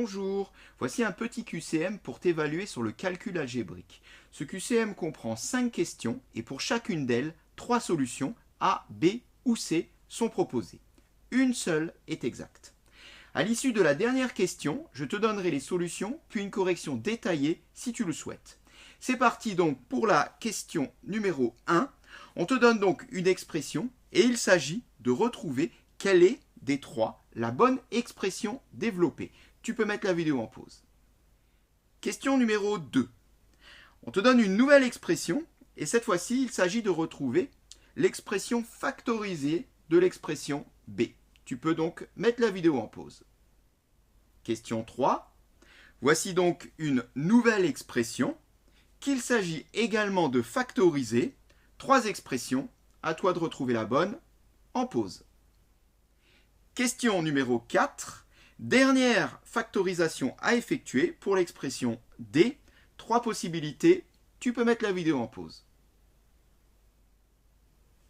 Bonjour, voici un petit QCM pour t'évaluer sur le calcul algébrique. Ce QCM comprend 5 questions et pour chacune d'elles, 3 solutions A, B ou C sont proposées. Une seule est exacte. À l'issue de la dernière question, je te donnerai les solutions puis une correction détaillée si tu le souhaites. C'est parti donc pour la question numéro 1. On te donne donc une expression et il s'agit de retrouver quelle est des 3 la bonne expression développée. Tu peux mettre la vidéo en pause. Question numéro 2. On te donne une nouvelle expression et cette fois-ci, il s'agit de retrouver l'expression factorisée de l'expression B. Tu peux donc mettre la vidéo en pause. Question 3. Voici donc une nouvelle expression qu'il s'agit également de factoriser. 3 expressions, à toi de retrouver la bonne en pause. Question numéro 4. Dernière factorisation à effectuer pour l'expression D. 3 possibilités, tu peux mettre la vidéo en pause.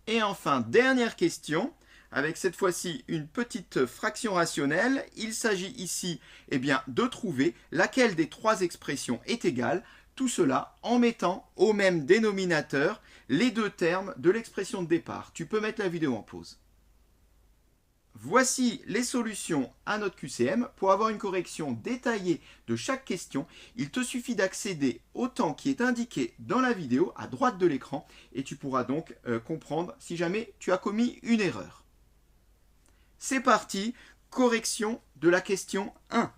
Et enfin, dernière question, avec cette fois-ci une petite fraction rationnelle. Il s'agit ici de trouver laquelle des 3 expressions est égale. Tout cela en mettant au même dénominateur les 2 termes de l'expression de départ. Tu peux mettre la vidéo en pause. Voici les solutions à notre QCM. Pour avoir une correction détaillée de chaque question, il te suffit d'accéder au temps qui est indiqué dans la vidéo à droite de l'écran et tu pourras donc comprendre si jamais tu as commis une erreur. C'est parti, correction de la question 1.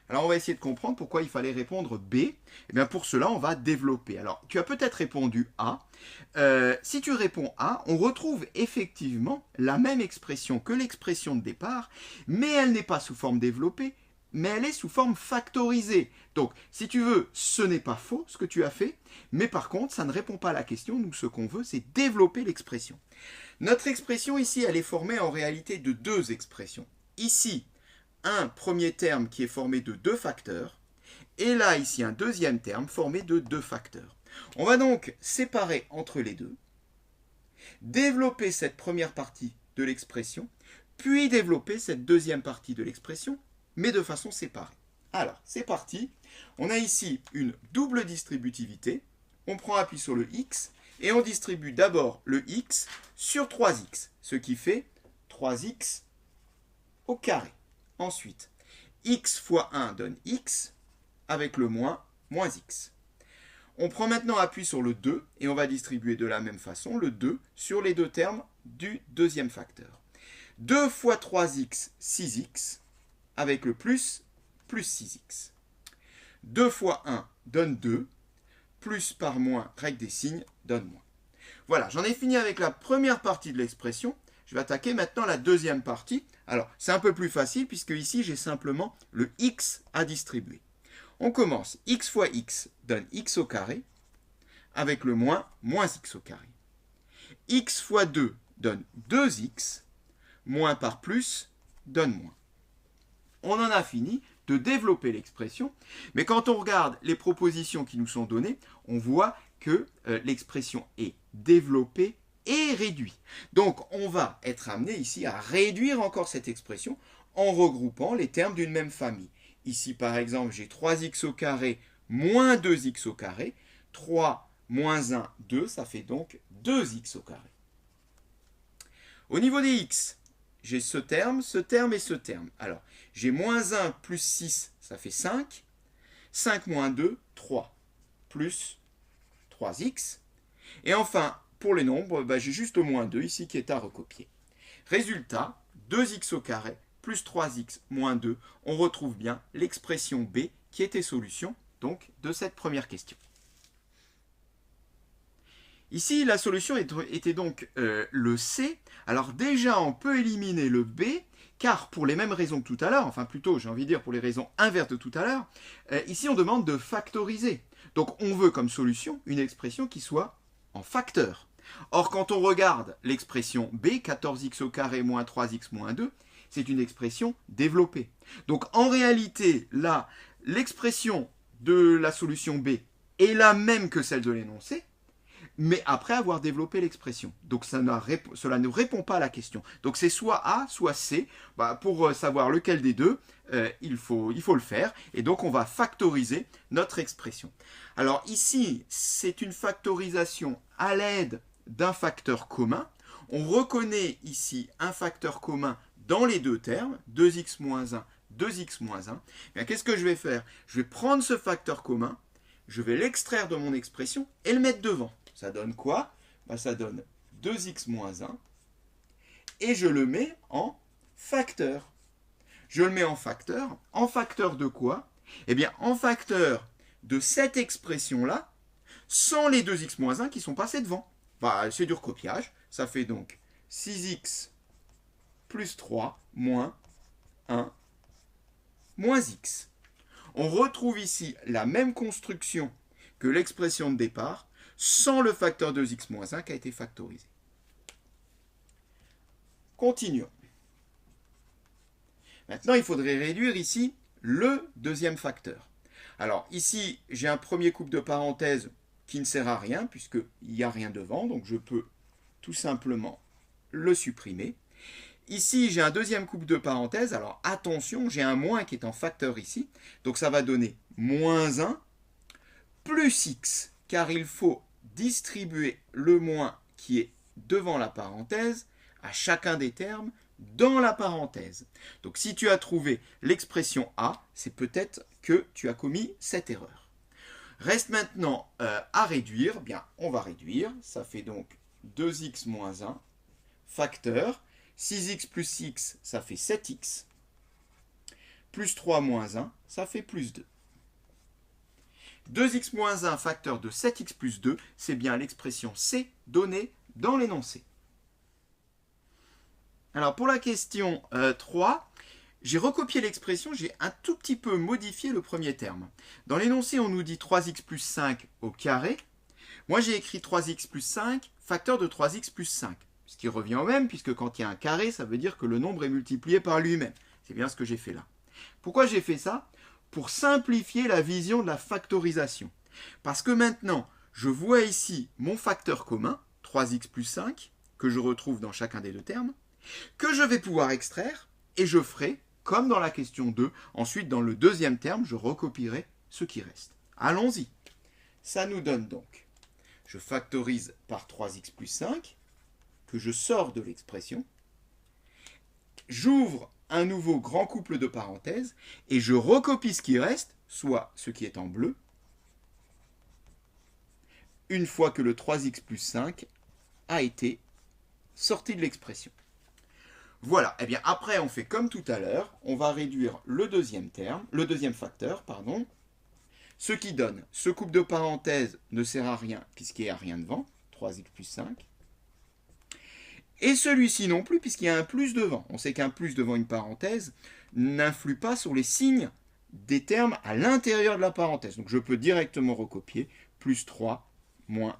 Alors on va essayer de comprendre pourquoi il fallait répondre B. Et bien pour cela, on va développer. Alors tu as peut-être répondu A. Si tu réponds A, on retrouve effectivement la même expression que l'expression de départ, mais elle n'est pas sous forme développée, mais elle est sous forme factorisée. Donc si tu veux, ce n'est pas faux ce que tu as fait, mais par contre, ça ne répond pas à la question. Nous, ce qu'on veut, c'est développer l'expression. Notre expression ici, elle est formée en réalité de 2 expressions. Ici, un premier terme qui est formé de 2 facteurs, et là, ici, un deuxième terme formé de 2 facteurs. On va donc séparer entre les deux, développer cette première partie de l'expression, puis développer cette deuxième partie de l'expression, mais de façon séparée. Alors, c'est parti. On a ici une double distributivité. On prend appui sur le x, et on distribue d'abord le x sur 3x, ce qui fait 3x au carré. Ensuite, x fois 1 donne x, avec le moins x. On prend maintenant appui sur le 2, et on va distribuer de la même façon le 2 sur les 2 termes du deuxième facteur. 2 fois 3x, 6x, avec le plus 6x. 2 fois 1 donne 2, plus par moins, règle des signes, donne moins. Voilà, j'en ai fini avec la première partie de l'expression. Je vais attaquer maintenant la deuxième partie. Alors, c'est un peu plus facile puisque ici, j'ai simplement le x à distribuer. On commence. X fois x donne x au carré avec le moins x au carré. X fois 2 donne 2x. Moins par plus donne moins. On en a fini de développer l'expression. Mais quand on regarde les propositions qui nous sont données, on voit que l'expression est développée et réduit. Donc, on va être amené ici à réduire encore cette expression en regroupant les termes d'une même famille. Ici, par exemple, j'ai 3x au carré moins 2x au carré. 3 moins 1, 2, ça fait donc 2x au carré. Au niveau des x, j'ai ce terme et ce terme. Alors, j'ai moins 1 plus 6, ça fait 5. 5 moins 2, 3. Plus 3x. Et enfin, pour les nombres, j'ai juste le moins 2 ici qui est à recopier. Résultat, 2x au carré plus 3x moins 2, on retrouve bien l'expression B qui était solution donc, de cette première question. Ici, la solution était donc le C. Alors déjà, on peut éliminer le B, car pour les mêmes raisons que tout à l'heure, enfin plutôt, j'ai envie de dire pour les raisons inverses de tout à l'heure, ici on demande de factoriser. Donc on veut comme solution une expression qui soit en facteur. Or, quand on regarde l'expression B, 14x au carré moins 3x moins 2, c'est une expression développée. Donc en réalité, là, l'expression de la solution B est la même que celle de l'énoncé, mais après avoir développé l'expression. Donc cela ne répond pas à la question. Donc c'est soit A, soit C. Pour savoir lequel des deux, il faut le faire. Et donc on va factoriser notre expression. Alors ici, c'est une factorisation à l'aide d'un facteur commun. On reconnaît ici un facteur commun dans les deux termes, 2x moins 1, 2x moins 1. Bien, qu'est-ce que je vais faire? Je vais prendre ce facteur commun, je vais l'extraire de mon expression et le mettre devant. Ça donne quoi? Ça donne 2x moins 1 et je le mets en facteur. Je le mets en facteur. En facteur de quoi? Eh bien, en facteur de cette expression-là, sans les 2x moins 1 qui sont passés devant. C'est du recopiage. Ça fait donc 6x plus 3 moins 1 moins x. On retrouve ici la même construction que l'expression de départ, sans le facteur 2x moins 1 qui a été factorisé. Continuons. Maintenant, il faudrait réduire ici le deuxième facteur. Alors ici, j'ai un premier couple de parenthèses qui ne sert à rien puisqu'il n'y a rien devant, donc je peux tout simplement le supprimer. Ici, j'ai un deuxième couple de parenthèses. Alors attention, j'ai un moins qui est en facteur ici, donc ça va donner moins 1 plus x, car il faut distribuer le moins qui est devant la parenthèse à chacun des termes dans la parenthèse. Donc si tu as trouvé l'expression A, c'est peut-être que tu as commis cette erreur. Reste maintenant à réduire. Bien, on va réduire. Ça fait donc 2x moins 1 facteur. 6x plus x, ça fait 7x. Plus 3 moins 1, ça fait plus 2. 2x moins 1 facteur de 7x plus 2, c'est bien l'expression C donnée dans l'énoncé. Alors pour la question 3, j'ai recopié l'expression, j'ai un tout petit peu modifié le premier terme. Dans l'énoncé, on nous dit 3x plus 5 au carré. Moi, j'ai écrit 3x plus 5 facteur de 3x plus 5. Ce qui revient au même, puisque quand il y a un carré, ça veut dire que le nombre est multiplié par lui-même. C'est bien ce que j'ai fait là. Pourquoi j'ai fait ça? Pour simplifier la vision de la factorisation. Parce que maintenant, je vois ici mon facteur commun, 3x plus 5, que je retrouve dans chacun des deux termes, que je vais pouvoir extraire, et je ferai, comme dans la question 2, ensuite dans le deuxième terme, je recopierai ce qui reste. Allons-y. Ça nous donne donc, je factorise par 3x plus 5, que je sors de l'expression, j'ouvre un nouveau grand couple de parenthèses et je recopie ce qui reste, soit ce qui est en bleu, une fois que le 3x plus 5 a été sorti de l'expression. Voilà, et bien après on fait comme tout à l'heure, on va réduire le deuxième facteur, ce qui donne, ce couple de parenthèses ne sert à rien puisqu'il n'y a rien devant, 3x plus 5, et celui-ci non plus, puisqu'il y a un plus devant. On sait qu'un plus devant une parenthèse n'influe pas sur les signes des termes à l'intérieur de la parenthèse. Donc je peux directement recopier plus 3 moins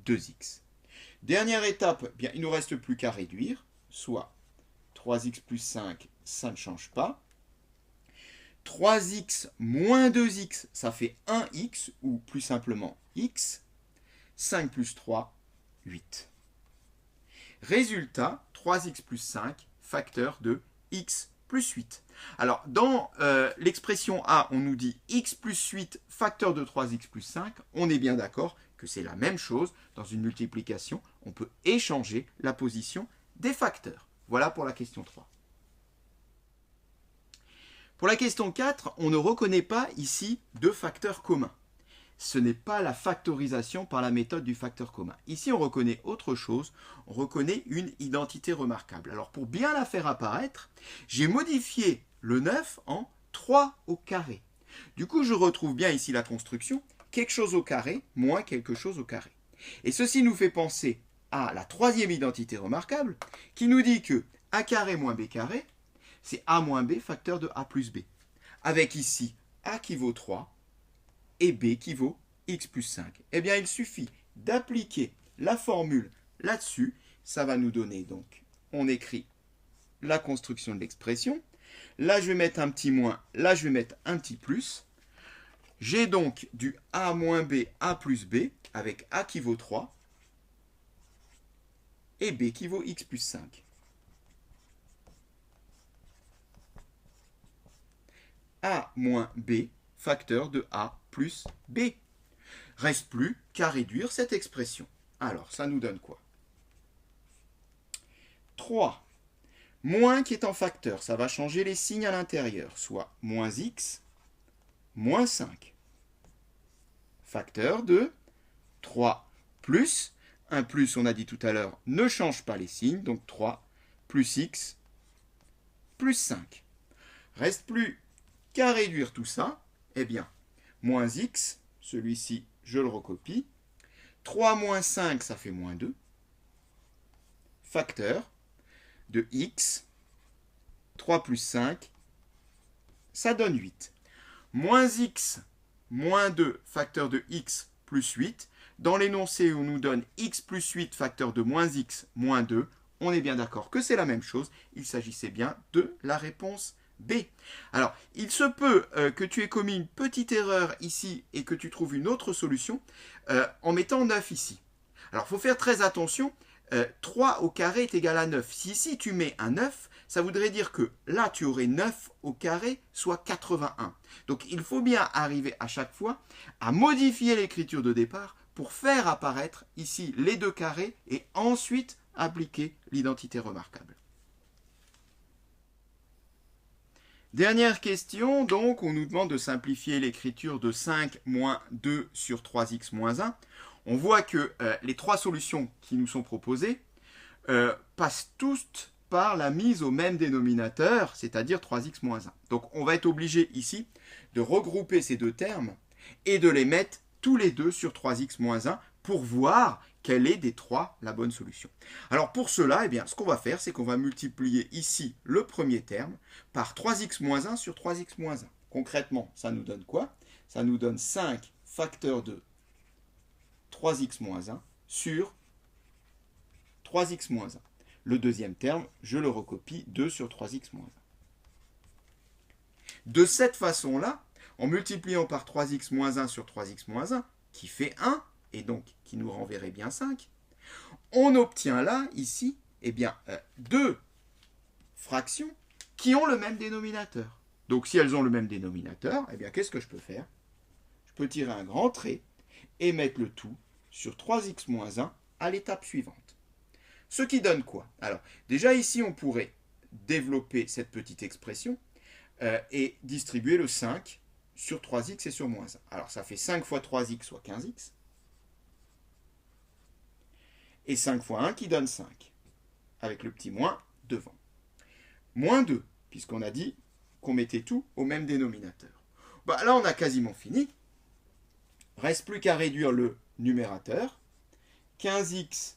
2x. Dernière étape, bien, il ne nous reste plus qu'à réduire, soit 3x plus 5, ça ne change pas. 3x moins 2x, ça fait 1x, ou plus simplement x. 5 plus 3, 8. Résultat, 3x plus 5, facteur de x plus 8. Alors, dans l'expression A, on nous dit x plus 8, facteur de 3x plus 5. On est bien d'accord que c'est la même chose. Dans une multiplication, on peut échanger la position des facteurs. Voilà pour la question 3. Pour la question 4, on ne reconnaît pas ici de facteur commun. Ce n'est pas la factorisation par la méthode du facteur commun. Ici, on reconnaît autre chose, on reconnaît une identité remarquable. Alors, pour bien la faire apparaître, j'ai modifié le 9 en 3 au carré. Du coup, je retrouve bien ici la construction, quelque chose au carré moins quelque chose au carré. Et ceci nous fait penser à la troisième identité remarquable, qui nous dit que a carré moins b carré, c'est a moins b facteur de a plus b. Avec ici a qui vaut 3, et b qui vaut x plus 5. Eh bien, il suffit d'appliquer la formule là-dessus. Ça va nous donner donc, on écrit la construction de l'expression. Là, je vais mettre un petit moins, là, je vais mettre un petit plus. J'ai donc du a moins b, a plus b, avec a qui vaut 3, et b qui vaut x plus 5. A moins b, facteur de a plus b. Reste plus qu'à réduire cette expression. Alors, ça nous donne quoi? 3. Moins qui est en facteur, ça va changer les signes à l'intérieur, soit moins x, moins 5. Facteur de 3 plus, un plus, on a dit tout à l'heure, ne change pas les signes, donc 3 plus x plus 5. Reste plus qu'à réduire tout ça, eh bien, moins x, celui-ci, je le recopie, 3 moins 5, ça fait moins 2, facteur de x, 3 plus 5, ça donne 8. Moins x, moins 2, facteur de x plus 8. Dans l'énoncé où on nous donne x plus 8, facteur de moins x, moins 2, on est bien d'accord que c'est la même chose. Il s'agissait bien de la réponse B. Alors, il se peut que tu aies commis une petite erreur ici et que tu trouves une autre solution en mettant 9 ici. Alors, il faut faire très attention. 3 au carré est égal à 9. Si ici tu mets un 9, ça voudrait dire que là tu aurais 9 au carré, soit 81. Donc il faut bien arriver à chaque fois à modifier l'écriture de départ pour faire apparaître ici les deux carrés et ensuite appliquer l'identité remarquable. Dernière question, donc on nous demande de simplifier l'écriture de 5 moins 2 sur 3x moins 1. On voit que les trois solutions qui nous sont proposées passent toutes par la mise au même dénominateur, c'est-à-dire 3x moins 1. Donc on va être obligé ici de regrouper ces deux termes et de les mettre tous les deux sur 3x moins 1 pour voir quelle est des trois la bonne solution. Alors pour cela, eh bien, ce qu'on va faire, c'est qu'on va multiplier ici le premier terme par 3x moins 1 sur 3x moins 1. Concrètement, ça nous donne quoi? Ça nous donne 5 facteur de 3x moins 1 sur 3x moins 1. Le deuxième terme, je le recopie, 2 sur 3x moins 1. De cette façon-là, en multipliant par 3x moins 1 sur 3x moins 1, qui fait 1, et donc qui nous renverrait bien 5, on obtient là, ici, eh bien, deux fractions qui ont le même dénominateur. Donc si elles ont le même dénominateur, eh bien, qu'est-ce que je peux faire? Je peux tirer un grand trait et mettre le tout sur 3x moins 1 à l'étape suivante. Ce qui donne quoi? Alors, déjà ici, on pourrait développer cette petite expression et distribuer le 5 sur 3x et sur moins 1. Alors, ça fait 5 fois 3x, soit 15x. Et 5 fois 1 qui donne 5, avec le petit moins devant. Moins 2, puisqu'on a dit qu'on mettait tout au même dénominateur. Bah, là, on a quasiment fini. Reste plus qu'à réduire le numérateur. 15x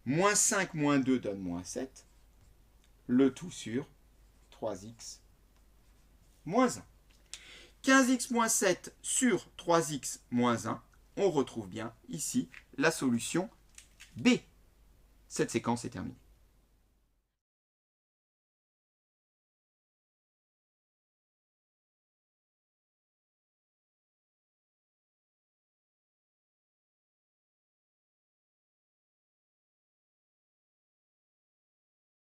moins 5 moins 2 donne moins 7. Le tout sur 3x moins 1. 15x moins 7 sur 3x moins 1, on retrouve bien ici la solution B. Cette séquence est terminée.